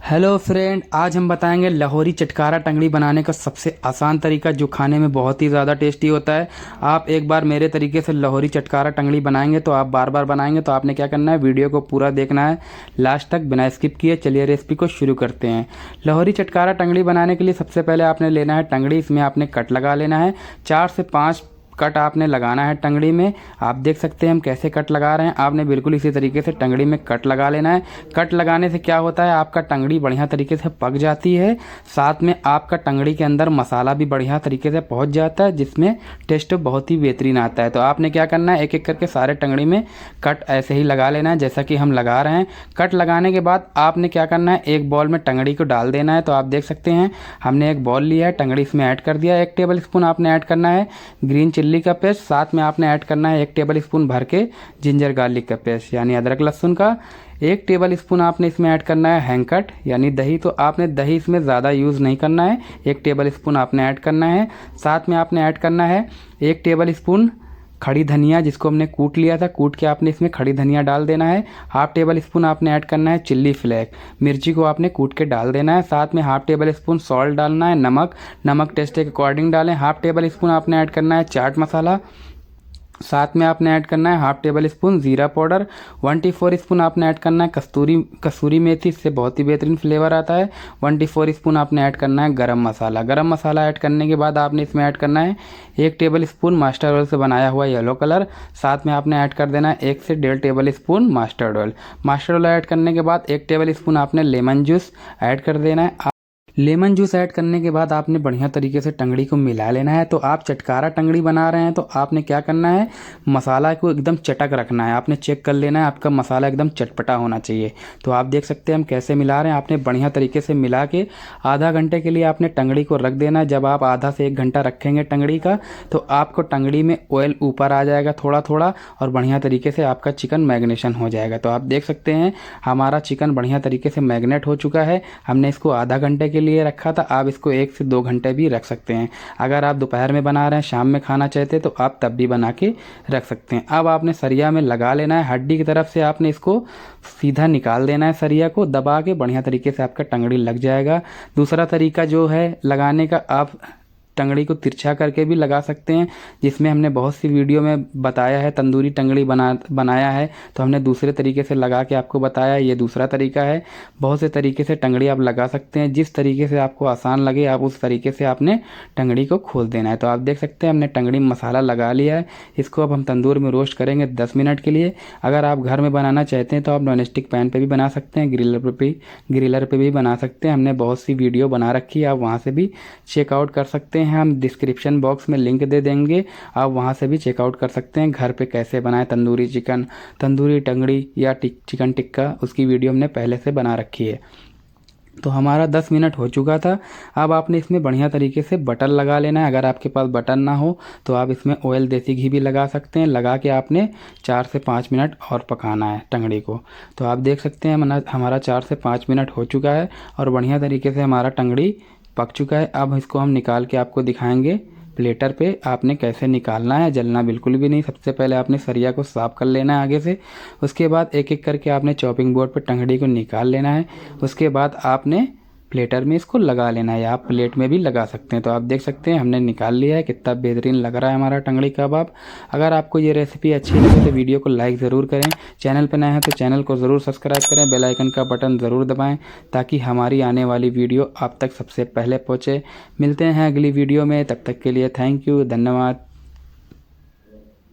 Hello friend, आज हम बताएंगे लाहौरी चटकारा टंगड़ी बनाने का सबसे आसान तरीका जो खाने में बहुत ही ज़्यादा टेस्टी होता है। आप एक बार मेरे तरीके से लाहौरी चटकारा टंगड़ी बनाएंगे तो आप बार बार बनाएंगे। तो आपने क्या करना है, वीडियो को पूरा देखना है लास्ट तक बिना स्किप किए। चलिए रेसिपी को शुरू करते हैं। लाहौरी चटकारा टंगड़ी बनाने के लिए सबसे पहले आपने लेना है टंगड़ी। इसमें आपने कट लगा लेना है। 4 से 5 कट आपने लगाना है टंगड़ी में। आप देख सकते हैं हम कैसे कट लगा रहे हैं। आपने बिल्कुल इसी तरीके से टंगड़ी में कट लगा लेना है। कट लगाने से क्या होता है, आपका टंगड़ी बढ़िया तरीके से पक जाती है। साथ में आपका टंगड़ी के अंदर मसाला भी बढ़िया तरीके से पहुंच जाता है, जिसमें टेस्ट बहुत ही बेहतरीन आता है। तो आपने क्या करना है, एक एक करके सारे टंगड़ी में कट ऐसे ही लगा लेना है जैसा कि हम लगा रहे हैं। कट लगाने के बाद आपने क्या करना है, एक बॉल में टंगड़ी को डाल देना है। तो आप देख सकते हैं हमने एक बॉल लिया है, टंगड़ी इसमें ऐड कर दिया। 1 टेबल स्पून आपने ऐड करना है ग्रीन चिल्ली का पेस्ट। साथ में आपने ऐड करना है 1 टेबल स्पून भर के जिंजर गार्लिक का पेस्ट यानी अदरक लहसुन का। 1 टेबल स्पून आपने इसमें ऐड करना है हैंकट यानी दही। तो आपने दही इसमें ज़्यादा यूज़ नहीं करना है, 1 टेबल स्पून आपने ऐड करना है। साथ में आपने ऐड करना है 1 टेबल स्पून खड़ी धनिया, जिसको हमने कूट लिया था। कूट के आपने इसमें खड़ी धनिया डाल देना है। 1/2 टेबल स्पून आपने ऐड करना है चिल्ली फ्लेक, मिर्ची को आपने कूट के डाल देना है। साथ में 1/2 टेबल स्पून सॉल्ट डालना है। नमक टेस्ट के अकॉर्डिंग डालें। 1/2 टेबल स्पून आपने ऐड करना है चाट मसाला। साथ में आपने ऐड करना है 1/2 टेबल स्पून ज़ीरा पाउडर। 1/4 स्पून आपने ऐड करना है कसूरी मेथी, इससे बहुत ही बेहतरीन फ्लेवर आता है। 1/4 स्पून आपने ऐड करना है गरम मसाला। गरम मसाला ऐड करने के बाद आपने इसमें ऐड करना है 1 टेबल स्पून मस्टर्ड ऑयल से बनाया हुआ येलो कलर। साथ में आपने ऐड कर देना है 1 से 1.5 table spoon mustard oil. Mustard oil add करने के बाद 1 टेबल स्पून आपने लेमन जूस ऐड कर देना है। लेमन जूस ऐड करने के बाद आपने बढ़िया तरीके से टंगड़ी को मिला लेना है। तो आप चटकारा टंगड़ी बना रहे हैं तो आपने क्या करना है, मसाला को एकदम चटक रखना है। आपने चेक कर लेना है आपका मसाला एकदम चटपटा होना चाहिए। तो आप देख सकते हैं हम कैसे मिला रहे हैं। आपने बढ़िया तरीके से मिला के आधा घंटे के लिए आपने टंगड़ी को रख देना है। जब आप आधा से 1 घंटा रखेंगे टंगड़ी का, तो आपको टंगड़ी में ऑयल ऊपर आ जाएगा थोड़ा थोड़ा और बढ़िया तरीके से आपका चिकन मैग्नेशन हो जाएगा। तो आप देख सकते हैं हमारा चिकन बढ़िया तरीके से मैग्नेट हो चुका है। हमने इसको आधा घंटे के लिए रखा था। आप इसको 1 से 2 घंटे भी रख सकते हैं। अगर आप दोपहर में बना रहे हैं, शाम में खाना चाहते हैं, तो आप तब भी बना के रख सकते हैं। अब आपने सरिया में लगा लेना है। हड्डी की तरफ से आपने इसको सीधा निकाल देना है। सरिया को दबा के बढ़िया तरीके से आपका टंगड़ी लग जाएगा। दूसरा तरीका जो है लगाने का, आप टंगड़ी को करके भी लगा सकते हैं, जिसमें हमने बहुत सी वीडियो में बताया है। तंदूरी टंगड़ी बनाया है तो हमने दूसरे तरीके से लगा के आपको बताया। ये दूसरा तरीका है। बहुत से तरीके से टंगड़ी आप लगा सकते हैं। जिस तरीके से आपको आसान लगे आप उस तरीके से आपने टंगड़ी को खोल देना है। तो आप देख सकते हैं हमने टंगड़ी में मसाला लगा लिया है। इसको अब हम तंदूर में रोस्ट करेंगे 10 मिनट के लिए। अगर आप घर में बनाना चाहते हैं तो आप नॉन स्टिक पैन पर भी बना सकते हैं, ग्रिलर पर भी बना सकते हैं। हमने बहुत सी वीडियो बना रखी है, आप वहाँ से भी चेकआउट कर सकते हैं। हम डिस्क्रिप्शन बॉक्स में लिंक दे देंगे, आप वहां से भी चेकआउट कर सकते हैं। घर पे कैसे बनाएं तंदूरी चिकन, तंदूरी टंगड़ी या चिकन टिक्का, उसकी वीडियो हमने पहले से बना रखी है। तो हमारा 10 मिनट हो चुका था। अब आपने इसमें बढ़िया तरीके से बटर लगा लेना है। अगर आपके पास बटर ना हो तो आप इसमें ऑयल देसी घी भी लगा सकते हैं। लगा के आपने 4 से 5 मिनट और पकाना है टंगड़ी को। तो आप देख सकते हैं हमारा 4 से 5 मिनट हो चुका है और बढ़िया तरीके से हमारा टंगड़ी पक चुका है। अब इसको हम निकाल के आपको दिखाएंगे प्लेटर पे आपने कैसे निकालना है। जलना बिल्कुल भी नहीं। सबसे पहले आपने सरिया को साफ कर लेना है आगे से। उसके बाद एक एक करके आपने चॉपिंग बोर्ड पे टंगड़ी को निकाल लेना है। उसके बाद आपने प्लेटर में इसको लगा लेना है, या आप प्लेट में भी लगा सकते हैं। तो आप देख सकते हैं हमने निकाल लिया है। कितना बेहतरीन लग रहा है हमारा टंगड़ी कबाब। अगर आपको ये रेसिपी अच्छी लगे तो वीडियो को लाइक ज़रूर करें। चैनल पर नए हैं तो चैनल को ज़रूर सब्सक्राइब करें। बेल आइकन का बटन ज़रूर दबाएं ताकि हमारी आने वाली वीडियो आप तक सबसे पहले पहुँचे। मिलते हैं अगली वीडियो में, तब तक के लिए थैंक यू, धन्यवाद।